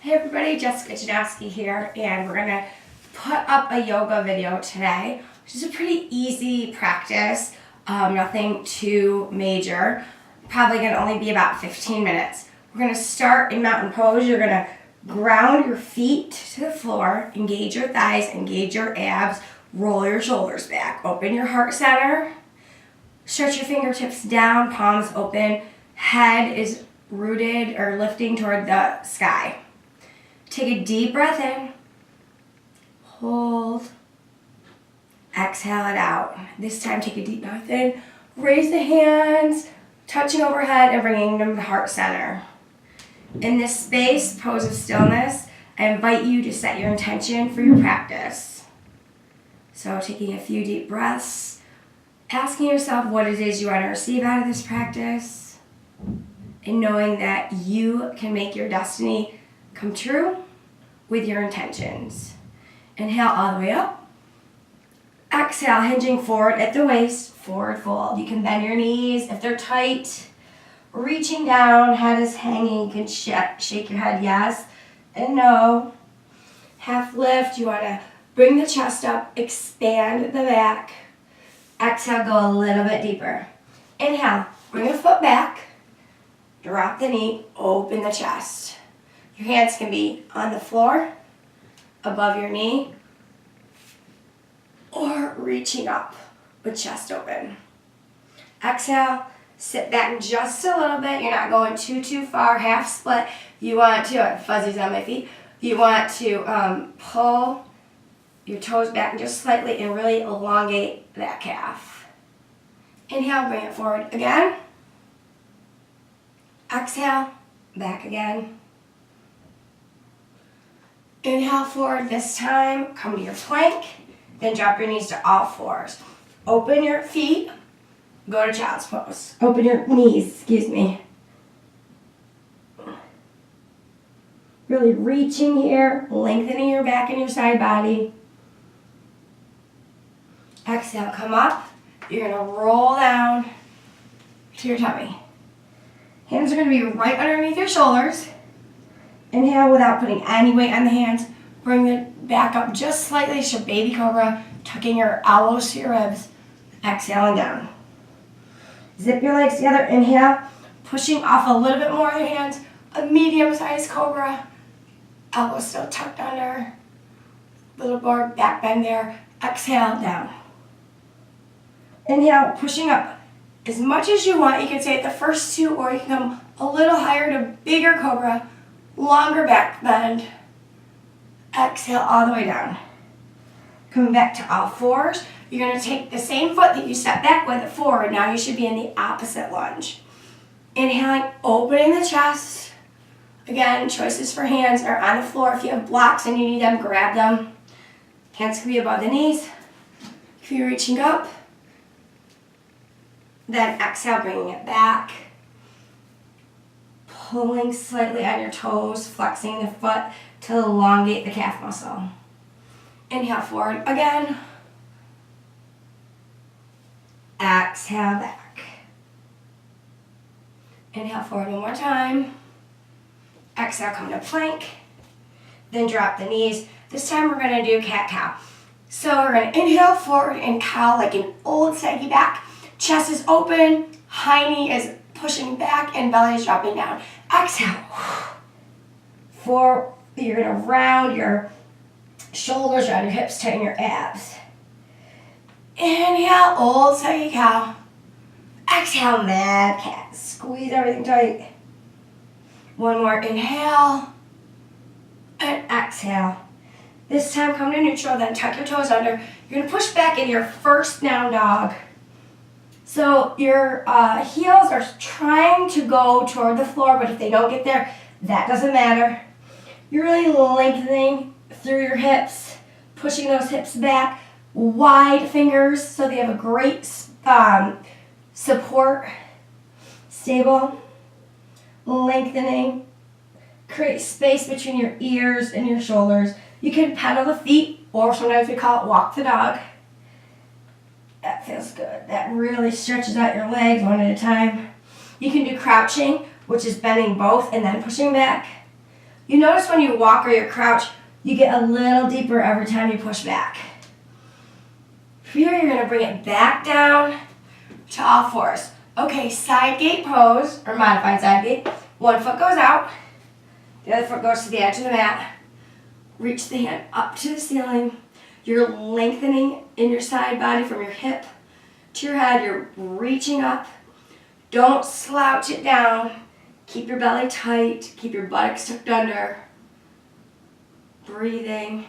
Hey everybody, Jessica Janowski here, and we're gonna put up a yoga video today, which is a pretty easy practice, nothing too major. Probably gonna only be about 15 minutes. We're gonna start in mountain pose. You're gonna ground your feet to the floor, engage your thighs, engage your abs, roll your shoulders back, open your heart center, stretch your fingertips down, palms open, head is rooted or lifting toward the sky. Take a deep breath in, hold, exhale it out. This time take a deep breath in, raise the hands, touching overhead and bringing them to heart center. In this space, pose of stillness, I invite you to set your intention for your practice. So taking a few deep breaths, asking yourself what it is you want to receive out of this practice, and knowing that you can make your destiny come true with your intentions. Inhale all the way up. Exhale, hinging forward at the waist, forward fold. You can bend your knees if they're tight. Reaching down, head is hanging. You can shake your head yes and no. Half lift, you want to bring the chest up, expand the back. Exhale, go a little bit deeper. Inhale, bring a foot back. Drop the knee, open the chest. Your hands can be on the floor, above your knee, or reaching up with chest open. Exhale, sit back just a little bit. You're not going too far, half split. You want to, I have fuzzies on my feet, you want to pull your toes back just slightly and really elongate that calf. Inhale, bring it forward again. Exhale, back again. Inhale forward this time, come to your plank, then drop your knees to all fours. Open your feet, go to child's pose. Open your knees, Really reaching here, lengthening your back and your side body. Exhale, come up. You're gonna roll down to your tummy. Hands are gonna be right underneath your shoulders. Inhale without putting any weight on the hands. Bring it back up just slightly. It's your baby cobra, tucking your elbows to your ribs. Exhaling down. Zip your legs together. Inhale, pushing off a little bit more of your hands. A medium-sized cobra. Elbows still tucked under. Little more back bend there. Exhale, down. Inhale, pushing up as much as you want. You can stay at the first two, or you can come a little higher to bigger cobra. Longer back bend. Exhale all the way down. Coming back to all fours. You're going to take the same foot that you stepped back with forward. Now you should be in the opposite lunge. Inhaling, opening the chest. Again, choices for hands are on the floor. If you have blocks and you need them, grab them. Hands can be above the knees. If you're reaching up, then exhale, bringing it back. Pulling slightly on your toes, flexing the foot to elongate the calf muscle. Inhale forward again. Exhale back. Inhale forward one more time. Exhale, come to plank. Then drop the knees. This time we're going to do cat-cow. So we're going to inhale forward and cow like an old saggy back. Chest is open, high knee is pushing back, and belly is dropping down. Exhale. You're going to round your shoulders around your hips, tighten your abs. Inhale, old saggy cow. Exhale, mad cat. Squeeze everything tight. One more inhale and exhale. This time come to neutral, then tuck your toes under. You're going to push back into your first down dog. So your heels are trying to go toward the floor, but if they don't get there, that doesn't matter. You're really lengthening through your hips, pushing those hips back, wide fingers so they have a great support, stable, lengthening, create space between your ears and your shoulders. You can pedal the feet, or sometimes we call it walk the dog. That feels good. That really stretches out your legs one at a time. You can do crouching, which is bending both and then pushing back. You notice when you walk or you crouch, you get a little deeper every time you push back. From here, you're gonna bring it back down to all fours. Okay, side gate pose, or modified side gate. One foot goes out, the other foot goes to the edge of the mat. Reach the hand up to the ceiling. You're lengthening in your side body from your hip to your head. You're reaching up. Don't slouch it down. Keep your belly tight. Keep your buttocks tucked under. Breathing.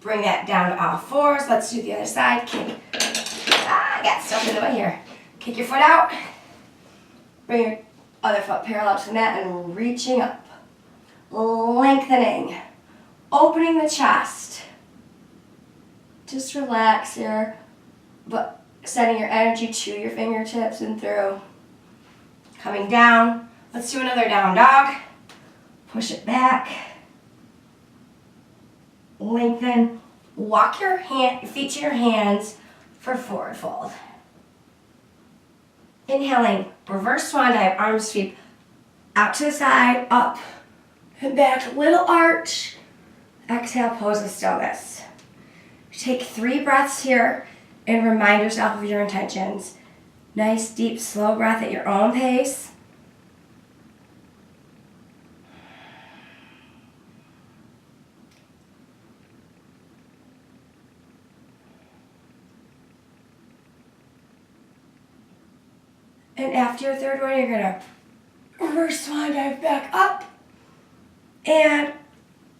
Bring that down to all fours. Let's do the other side. Kick. I got stuff in the way here. Kick your foot out. Bring your other foot parallel to the mat and reaching up. Lengthening. Opening the chest. Just relax here, but sending your energy to your fingertips and through. Coming down. Let's do another down dog. Push it back. Lengthen. Walk your feet to your hands for forward fold. Inhaling, reverse swan dive, arms sweep out to the side, up and back, little arch. Exhale, pose of stillness. Take 3 breaths here and remind yourself of your intentions. Nice, deep, slow breath at your own pace. And after your third one, you're gonna reverse swan dive back up and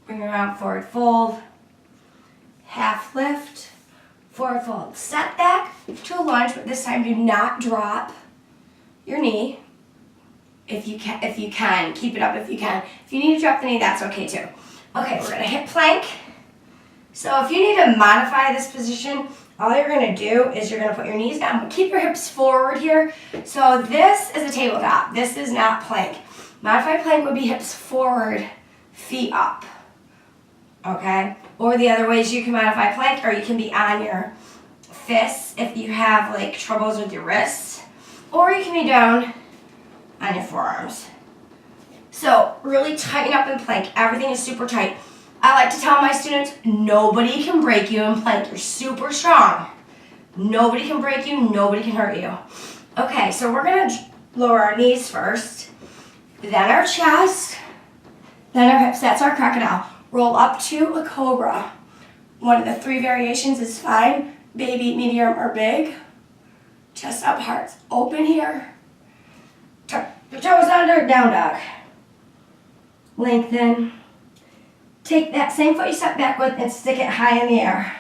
bring around forward fold. Half lift, forward fold. Step back to a lunge, but this time do not drop your knee. If you can, keep it up if you can. If you need to drop the knee, that's okay too. Okay, we're gonna hip plank. So if you need to modify this position, all you're gonna do is you're gonna put your knees down, but keep your hips forward here. So this is a tabletop. This is not plank. Modified plank would be hips forward, feet up. Okay? Or the other ways you can modify plank, or you can be on your fists if you have like troubles with your wrists, or you can be down on your forearms. So really tighten up in plank. Everything is super tight. I like to tell my students, nobody can break you in plank. You're super strong. Nobody can break you, nobody can hurt you. Okay, so we're gonna lower our knees first, then our chest, then our hips. That's our crocodile. Roll up to a cobra. One of the 3 variations is fine. Baby, medium, or big. Chest up, hearts open here. Tuck your toes under, down dog. Lengthen. Take that same foot you stepped back with and stick it high in the air.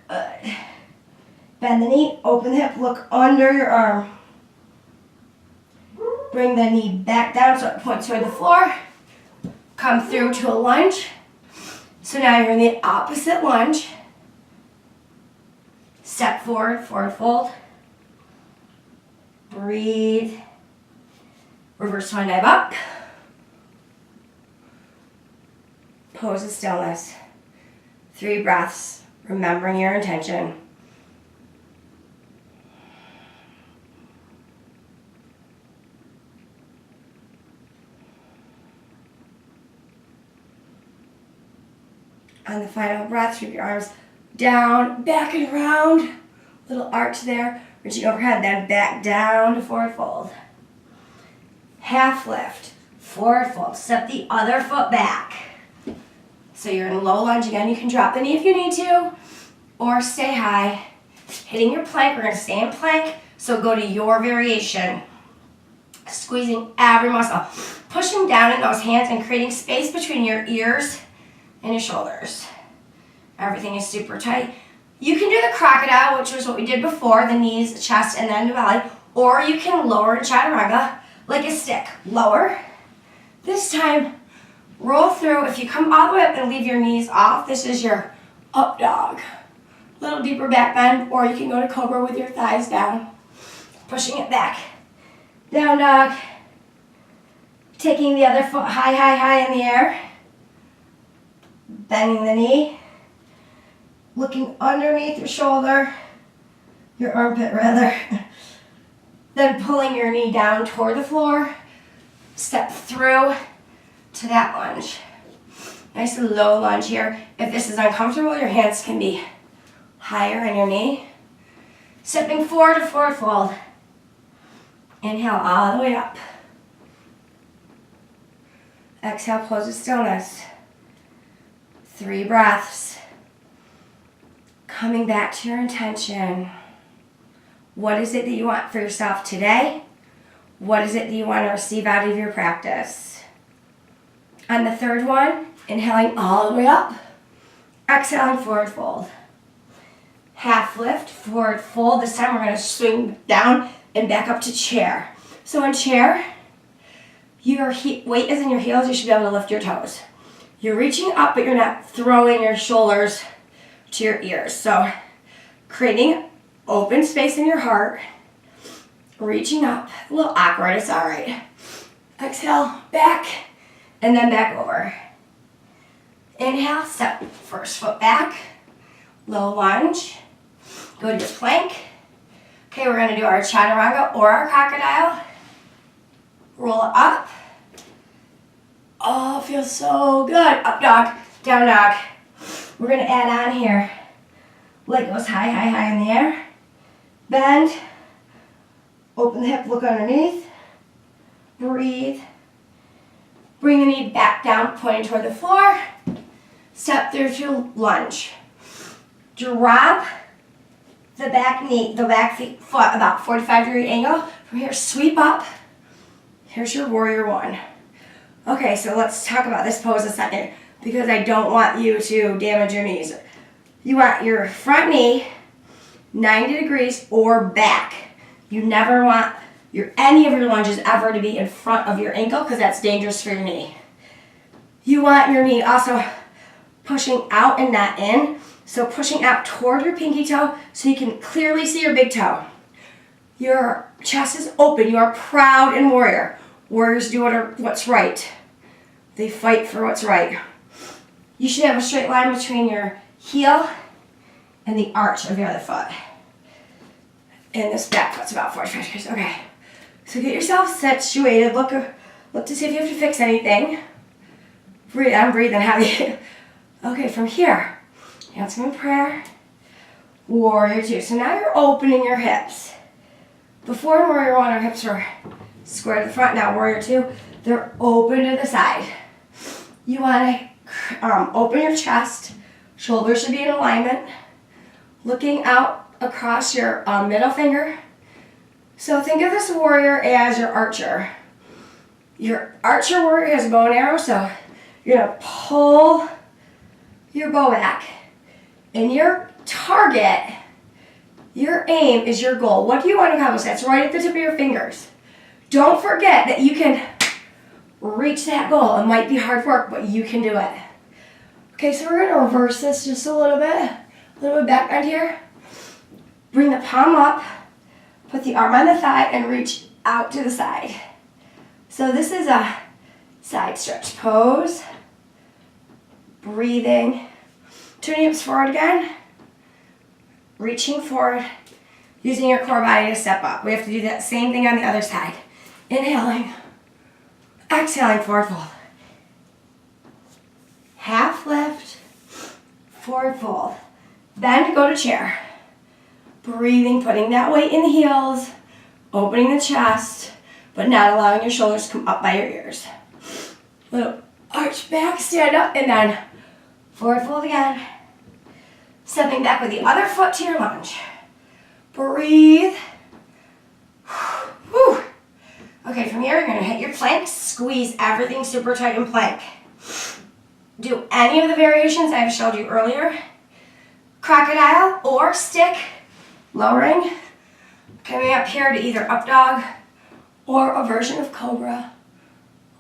Good. Bend the knee, open the hip, look under your arm. Bring the knee back down so it points toward the floor. Come through to a lunge. So now you're in the opposite lunge. Step forward, forward fold. Breathe. Reverse swan dive up. Pose of stillness. 3 breaths, remembering your intention. On the final breath, sweep your arms down, back and around. Little arch there, reaching overhead, then back down to forward fold. Half lift, forward fold. Step the other foot back. So you're in low lunge again. You can drop the knee if you need to, or stay high. Hitting your plank, we're gonna stay in plank, so go to your variation. Squeezing every muscle. Pushing down in those hands and creating space between your ears and your shoulders. Everything is super tight. You can do the crocodile, which was what we did before, the knees, chest, and then the belly, or you can lower to chaturanga like a stick. Lower. This time, roll through. If you come all the way up and leave your knees off, this is your up dog. Little deeper back bend, or you can go to cobra with your thighs down. Pushing it back. Down dog. Taking the other foot high, high, high in the air. Bending the knee. Looking underneath your shoulder. Your armpit rather. Then pulling your knee down toward the floor. Step through. to that lunge. Nice low lunge here. If this is uncomfortable, your hands can be higher on your knee. Stepping forward to forward fold. Inhale all the way up. Exhale, pose with stillness. 3 breaths. Coming back to your intention. What is it that you want for yourself today? What is it that you want to receive out of your practice? On the 3rd one, inhaling all the way up. Exhaling, forward fold. Half lift, forward fold. This time we're going to swing down and back up to chair. So in chair, your weight is in your heels. You should be able to lift your toes. You're reaching up, but you're not throwing your shoulders to your ears. So creating open space in your heart. Reaching up. A little awkward. It's all right. Exhale, back, and then back over. Inhale, step first foot back. Low lunge. Go to your plank. Okay, we're going to do our chaturanga or our crocodile. Roll up. Oh, feels so good. Up dog, down dog. We're going to add on here. Leg goes high, high, high in the air. Bend. Open the hip, look underneath. Breathe. Bring the knee back down, pointing toward the floor. Step through to lunge. Drop the back knee, the back foot about 45-degree angle. From here, sweep up. Here's your warrior one. Okay, so let's talk about this pose a second because I don't want you to damage your knees. You want your front knee 90 degrees or back. You never want any of your lunges ever to be in front of your ankle because that's dangerous for your knee. You want your knee also pushing out and not in. So pushing out toward your pinky toe so you can clearly see your big toe. Your chest is open. You are proud and warrior. Warriors do what's right. They fight for what's right. You should have a straight line between your heel and the arch of your other foot. And this back foot's about 45 degrees. Okay. So get yourself situated. Look to see if you have to fix anything. Breathe. I'm breathing heavy. Okay, from here, hands come in prayer. Warrior 2. So now you're opening your hips. Before in Warrior 1, our hips were square to the front. Now Warrior 2, they're open to the side. You want to open your chest. Shoulders should be in alignment. Looking out across your middle finger. So think of this warrior as your archer. Your archer warrior has a bow and arrow, so you're going to pull your bow back. And your target, your aim is your goal. What do you want to accomplish? That's right at the tip of your fingers. Don't forget that you can reach that goal. It might be hard work, but you can do it. Okay, so we're going to reverse this just a little bit back bend here. Bring the palm up, put the arm on the thigh, and reach out to the side. So this is a side stretch pose. Breathing. Turning hips forward again. Reaching forward. Using your core body to step up. We have to do that same thing on the other side. Inhaling. Exhaling, forward fold. Half lift. Forward fold. Bend, go to chair. Breathing, putting that weight in the heels. Opening the chest, but not allowing your shoulders to come up by your ears. Little arch back, stand up, and then forward fold again. Stepping back with the other foot to your lunge. Breathe. Whew. Okay, from here, you're going to hit your plank. Squeeze everything super tight in plank. Do any of the variations I've showed you earlier. Crocodile or stick. Lowering. Coming up here to either up dog or a version of cobra.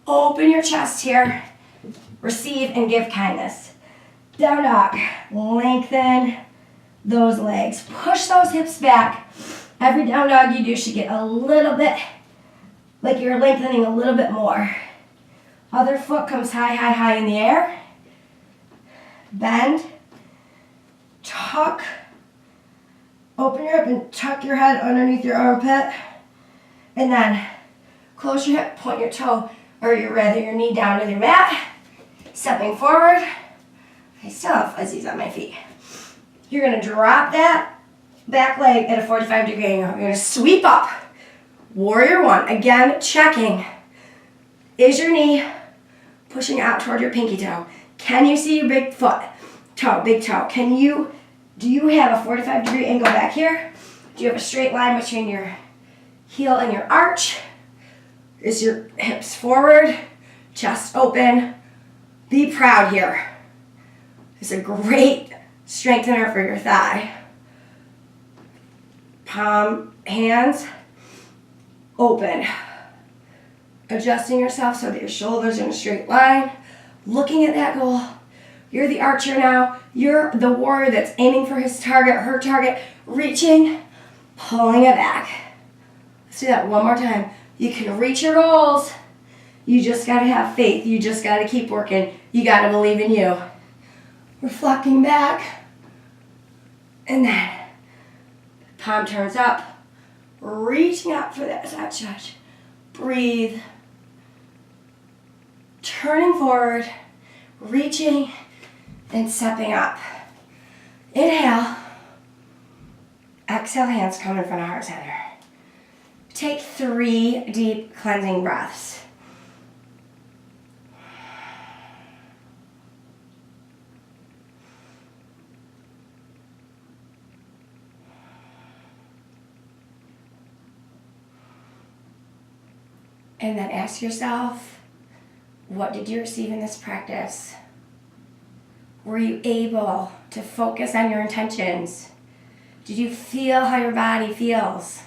Open your chest here. Receive and give kindness. Down dog. Lengthen those legs. Push those hips back. Every down dog you do should get a little bit like you're lengthening a little bit more. Other foot comes high, high, high in the air. Bend. Tuck. Open your hip and tuck your head underneath your armpit. And then close your hip, point your toe or you rather your knee down to the mat, stepping forward. I still have fuzzies on my feet. You're gonna drop that back leg at a 45-degree angle. You're gonna sweep up. Warrior one, again, checking. Is your knee pushing out toward your pinky toe? Can you see your big foot, toe, big toe? Do you have a 45-degree angle back here? Do you have a straight line between your heel and your arch? Is your hips forward, chest open? Be proud here. It's a great strengthener for your thigh. Palm, hands, open. Adjusting yourself so that your shoulders are in a straight line. Looking at that goal. You're the archer now. You're the warrior that's aiming for his target, her target, reaching, pulling it back. Let's do that one more time. You can reach your goals. You just gotta have faith. You just gotta keep working. You gotta believe in you. Reflecting back. And then palm turns up. Reaching up for that touch. Breathe. Turning forward. Reaching and stepping up. Inhale. Exhale, hands come in front of heart center. Take 3 deep cleansing breaths. And then ask yourself, what did you receive in this practice? Were you able to focus on your intentions? Did you feel how your body feels?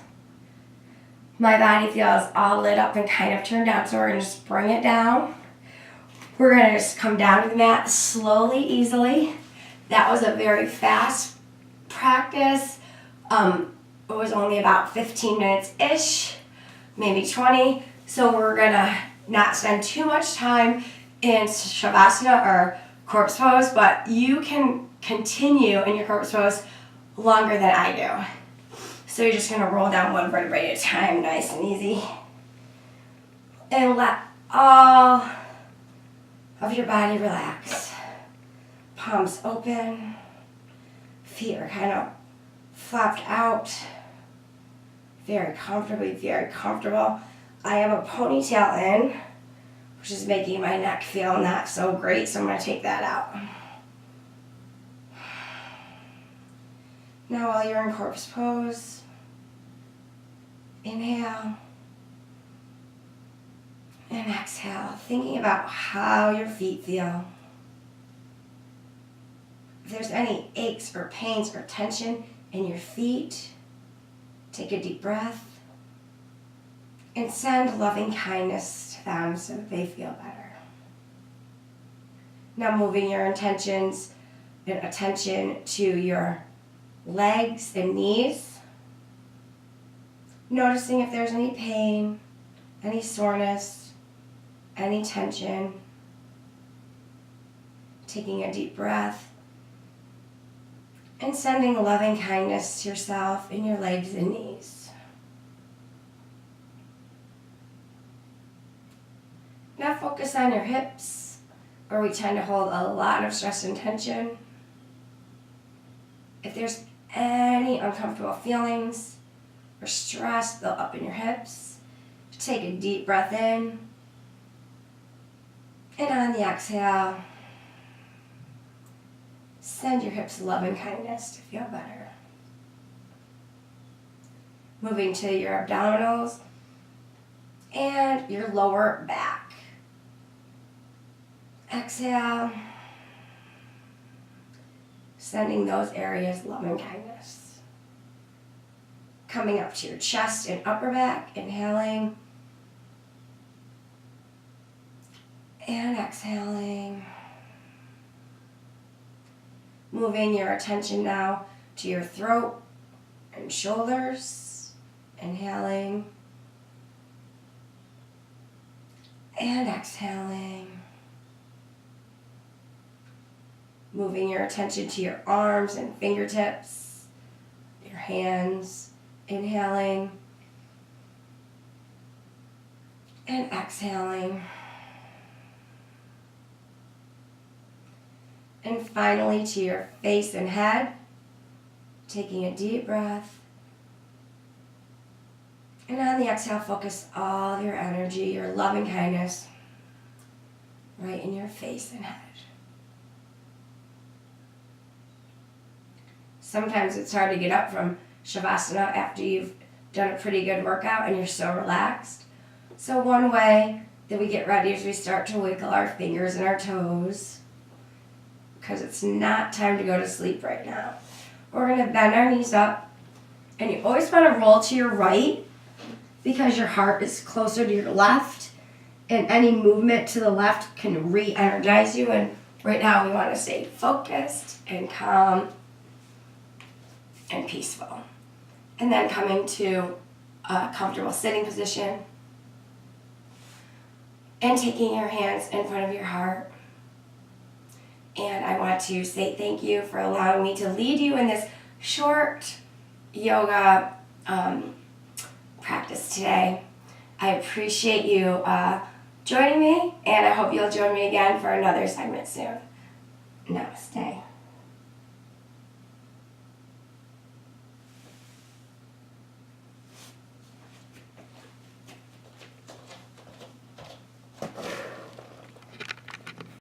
My body feels all lit up and kind of turned down, so we're going to just bring it down. We're going to just come down to the mat slowly, easily. That was a very fast practice. It was only about 15 minutes-ish, maybe 20. So we're going to not spend too much time in Shavasana or corpse pose, but you can continue in your corpse pose longer than I do. So you're just going to roll down one vertebrae at a time, nice and easy. And let all of your body relax. Palms open. Feet are kind of flopped out. Very comfortably, very comfortable. I have a ponytail in, which is making my neck feel not so great, so I'm going to take that out. Now while you're in corpse pose, inhale and exhale, thinking about how your feet feel. If there's any aches or pains or tension in your feet, take a deep breath and send loving kindness to them so that they feel better. Now moving your intentions and attention to your legs and knees. Noticing if there's any pain, any soreness, any tension. Taking a deep breath and sending loving kindness to yourself in your legs and knees. Now focus on your hips, where we tend to hold a lot of stress and tension. If there's any uncomfortable feelings or stress built up in your hips, take a deep breath in. And on the exhale, send your hips love and kindness to feel better. Moving to your abdominals and your lower back. Exhale, sending those areas love and kindness. Coming up to your chest and upper back, inhaling and exhaling. Moving your attention now to your throat and shoulders, inhaling and exhaling. Moving your attention to your arms and fingertips, your hands, inhaling and exhaling. And finally to your face and head, taking a deep breath. And on the exhale, focus all of your energy, your loving kindness, right in your face and head. Sometimes it's hard to get up from Shavasana after you've done a pretty good workout and you're so relaxed. So one way that we get ready is we start to wiggle our fingers and our toes, because it's not time to go to sleep right now. We're going to bend our knees up, and you always want to roll to your right because your heart is closer to your left, and any movement to the left can re-energize you. And right now we want to stay focused and calm and peaceful. And then coming to a comfortable sitting position and taking your hands in front of your heart. And I want to say thank you for allowing me to lead you in this short yoga practice today. I appreciate you joining me, and I hope you'll join me again for another segment soon. Namaste.